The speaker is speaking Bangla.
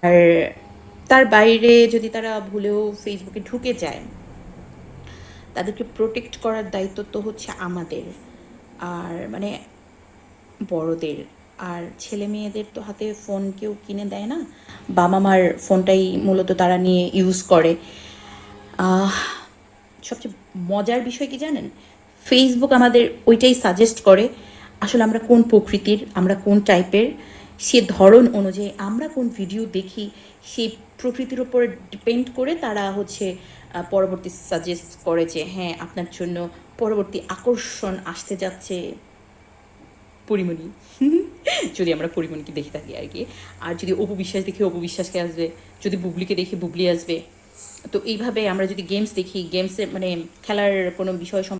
আর তার বাইরে যদি তারা ভুলেও ফেসবুকে ঢুকে যায়, তাদেরকে প্রোটেক্ট করার দায়িত্ব তো হচ্ছে আমাদের, আর মানে বড়দের। আর ছেলে মেয়েদের তো হাতে ফোন কেউ কিনে দেয় না, বাবা মার ফোনটাই মূলত তারা নিয়ে ইউজ করে। আহ, সবচেয়ে মজার বিষয় কি জানেন, ফেসবুক আমাদের ওইটাই সাজেস্ট করে আসলে আমরা কোন প্রকৃতির, আমরা কোন টাইপের, সে ধরন অনুযায়ী আমরা কোন ভিডিও দেখি, সেই প্রকৃতির ওপর ডিপেন্ড করে তারা হচ্ছে পরবর্তী সাজেস্ট করে যে হ্যাঁ আপনার জন্য পরবর্তী আকর্ষণ আসতে যাচ্ছে পরিমণি। যদি আমরা পরিমণিকে দেখে থাকি আর কি। আর যদি অপু বিশ্বাস দেখি অপু বিশ্বাসকে আসবে, যদি বুবলিকে দেখি বুবলি আসবে। তো এইভাবে আমরা যদি গেমস দেখি, গেমসে মানে খেলার কোনো বিষয়